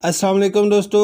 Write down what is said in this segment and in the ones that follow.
السلام علیکم دوستو،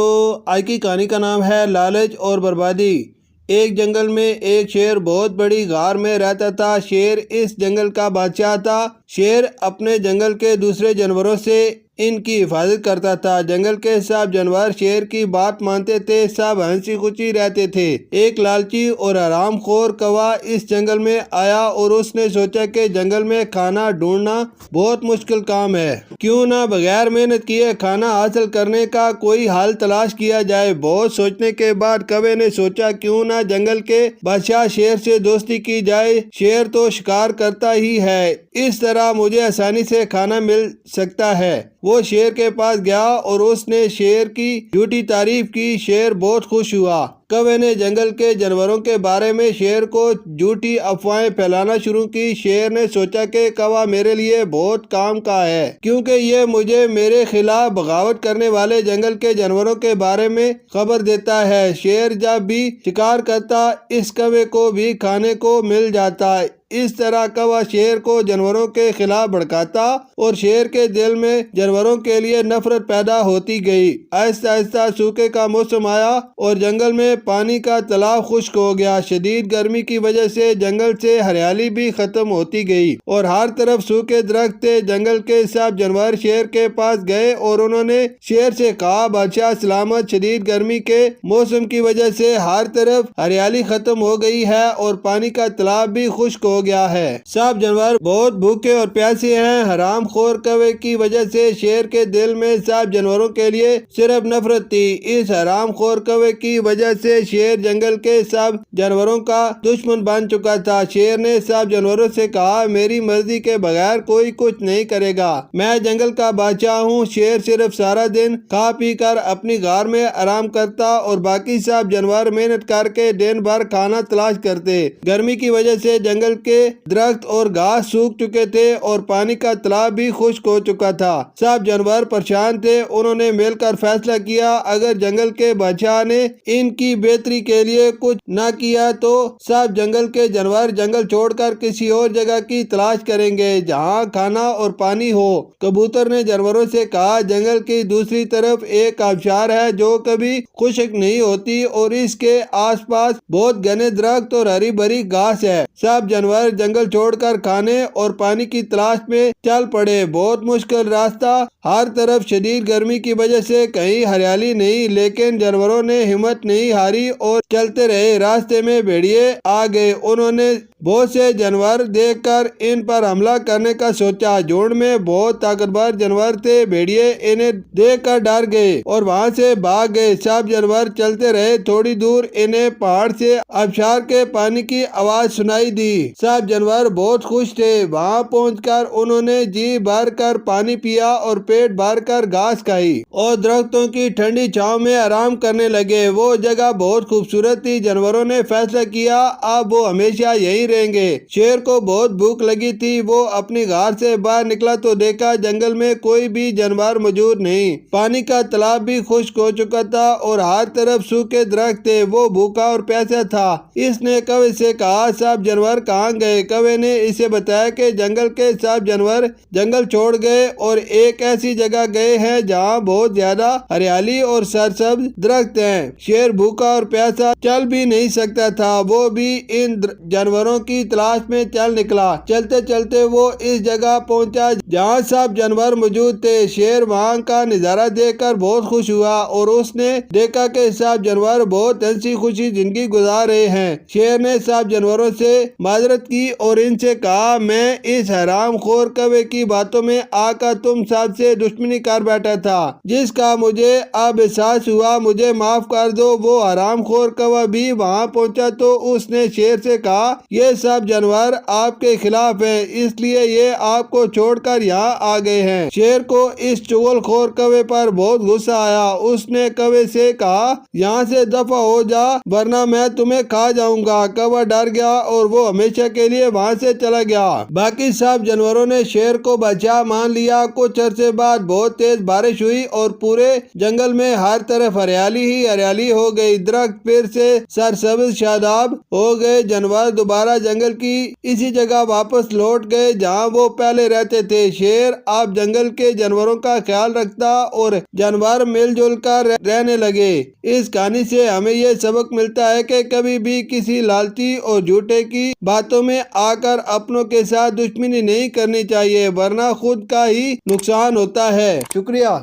آج کی کہانی کا نام ہے لالچ اور بربادی۔ ایک جنگل میں ایک شیر بہت بڑی غار میں رہتا تھا۔ شیر اس جنگل کا بادشاہ تھا۔ شیر اپنے جنگل کے دوسرے جانوروں سے ان کی حفاظت کرتا تھا۔ جنگل کے سب جانور شیر کی بات مانتے تھے، سب ہنسی خوشی رہتے تھے۔ ایک لالچی اور حرام خور کوا اس جنگل میں آیا اور اس نے سوچا کہ جنگل میں کھانا ڈھونڈنا بہت مشکل کام ہے، کیوں نہ بغیر محنت کیے کھانا حاصل کرنے کا کوئی حل تلاش کیا جائے۔ بہت سوچنے کے بعد کوے نے سوچا کیوں نہ جنگل کے بادشاہ شیر سے دوستی کی جائے، شیر تو شکار کرتا ہی ہے، اس طرح مجھے آسانی سے کھانا مل سکتا ہے۔ وہ شیر کے پاس گیا اور اس نے شیر کی جھوٹی تعریف کی۔ شیر بہت خوش ہوا۔ کوے نے جنگل کے جانوروں کے بارے میں شیر کو جھوٹی افواہیں پھیلانا شروع کی۔ شیر نے سوچا کہ کوا میرے لیے بہت کام کا ہے، کیونکہ یہ مجھے میرے خلاف بغاوت کرنے والے جنگل کے جانوروں کے بارے میں خبر دیتا ہے۔ شیر جب بھی شکار کرتا اس کوے کو بھی کھانے کو مل جاتا۔ اس طرح کوا شیر کو جانوروں کے خلاف بھڑکاتا اور شیر کے دل میں جانوروں کے لیے نفرت پیدا ہوتی گئی۔ آہستہ آہستہ سوکھے کا موسم آیا اور جنگل میں پانی کا تالاب خشک ہو گیا۔ شدید گرمی کی وجہ سے جنگل سے ہریالی بھی ختم ہوتی گئی اور ہر طرف سوکھے درخت تھے۔ جنگل کے سب جانور شیر کے پاس گئے اور انہوں نے شیر سے کہا، بادشاہ سلامت، شدید گرمی کے موسم کی وجہ سے ہر طرف ہریالی ختم ہو گئی ہے اور پانی کا تالاب بھی خشک ہو گیا ہے۔ سب جانور بہت بھوکے اور پیاسے ہیں۔ حرام خور کوے کی وجہ سے شیر کے دل میں سب جانوروں کے لیے صرف نفرت تھی۔ اس حرام خور کوے کی وجہ سے شیر جنگل کے سب جانوروں کا دشمن بن چکا تھا۔ شیر نے سب جانوروں سے کہا، میری مرضی کے بغیر کوئی کچھ نہیں کرے گا، میں جنگل کا بادشاہ ہوں۔ شیر صرف سارا دن کھا پی کر اپنی غار میں آرام کرتا اور باقی سب جانور محنت کر کے دن بھر کھانا تلاش کرتے۔ گرمی کی وجہ سے جنگل کے درخت اور گھاس سوکھ چکے تھے اور پانی کا تالاب بھی خشک ہو چکا تھا۔ سب جانور پریشان تھے۔ انہوں نے مل کر فیصلہ کیا، اگر جنگل کے بادشاہ نے ان کی بہتری کے لیے کچھ نہ کیا تو سب جنگل کے جانور جنگل چھوڑ کر کسی اور جگہ کی تلاش کریں گے جہاں کھانا اور پانی ہو۔ کبوتر نے جانوروں سے کہا، جنگل کی دوسری طرف ایک آبشار ہے جو کبھی خشک نہیں ہوتی اور اس کے آس پاس بہت گھنے درخت اور ہری بھری گھاس ہے۔ سب جانور جنگل چھوڑ کر کھانے اور پانی کی تلاش میں چل پڑے۔ بہت مشکل راستہ، ہر طرف شدید گرمی کی وجہ سے کہیں ہریالی نہیں، لیکن جانوروں نے ہمت نہیں ہاری اور چلتے رہے۔ راستے میں بھیڑیے آ گئے۔ انہوں نے بہت سے جانور دیکھ کر ان پر حملہ کرنے کا سوچا۔ جھنڈ میں بہت طاقتور جانور تھے۔ بھیڑیے انہیں دیکھ کر ڈر گئے اور وہاں سے بھاگ گئے۔ سب جانور چلتے رہے۔ تھوڑی دور انہیں پہاڑ سے آبشار کے پانی کی آواز سنائی دی۔ سب جانور بہت خوش تھے۔ وہاں پہنچ کر انہوں نے جی بھر کر پانی پیا اور پیٹ بھر کر گھاس کھائی اور درختوں کی ٹھنڈی چھاؤں میں آرام کرنے لگے۔ وہ جگہ بہت خوبصورت تھی۔ جانوروں نے فیصلہ کیا اب وہ ہمیشہ یہیں رہیں گے۔ شیر کو بہت بھوک لگی تھی۔ وہ اپنی غار سے باہر نکلا تو دیکھا جنگل میں کوئی بھی جانور موجود نہیں۔ پانی کا تالاب بھی خشک ہو چکا تھا اور ہر طرف سوکھے درخت تھے۔ وہ بھوکا اور پیاسا تھا۔ اس نے کوے سے کہا، سب جانور کہاں گئے؟ کوے نے اسے بتایا کہ جنگل کے سب جانور جنگل چھوڑ گئے اور ایک ایسی جگہ گئے ہیں جہاں بہت زیادہ ہریالی اور سرسبز درخت ہیں۔ شیر بھوکا اور پیاسا چل بھی نہیں سکتا تھا۔ وہ بھی ان جانوروں کی تلاش میں چل نکلا۔ چلتے چلتے وہ اس جگہ پہنچا جہاں سب جانور موجود تھے۔ شیر وہاں کا نظارہ دیکھ کر بہت خوش ہوا اور اس نے دیکھا کہ سب جانور بہت ہنسی خوشی زندگی گزار رہے ہیں۔ شیر نے سب جانوروں سے معذرت کی اور ان سے کہا، میں اس حرام خور کوے کی باتوں میں آ کر تم سب سے دشمنی کر بیٹھا تھا، جس کا مجھے اب احساس ہوا، مجھے معاف کر دو۔ وہ حرام خور کوا بھی وہاں پہنچا تو اس نے شیر سے کہا، یہ سب جانور آپ کے خلاف ہیں، اس لیے یہ آپ کو چھوڑ کر یہاں آ گئے ہیں۔ شیر کو اس چغل خور کوے پر بہت غصہ آیا۔ اس نے کوے سے کہا، یہاں سے دفع ہو جا ورنہ میں تمہیں کھا جاؤں گا۔ کوا ڈر گیا اور وہ ہمیشہ کے لیے وہاں سے چلا گیا۔ باقی سب جانوروں نے شیر کو بادشاہ مان لیا۔ کچھ عرصے بعد بہت تیز بارش ہوئی اور پورے جنگل میں ہر طرف ہریالی ہی ہریالی ہو گئی۔ درخت پھر سے سرسبز شاداب ہو گئے۔ جانور دوبارہ دوبارہ جنگل کی اسی جگہ واپس لوٹ گئے جہاں وہ پہلے رہتے تھے۔ شیر اب جنگل کے جانوروں کا خیال رکھتا اور جانور مل جل کر رہنے لگے۔ اس کہانی سے ہمیں یہ سبق ملتا ہے کہ کبھی بھی کسی لالچی اور جھوٹے کی باتوں میں آ کر اپنوں کے ساتھ دشمنی نہیں کرنی چاہیے، ورنہ خود کا ہی نقصان ہوتا ہے۔ شکریہ۔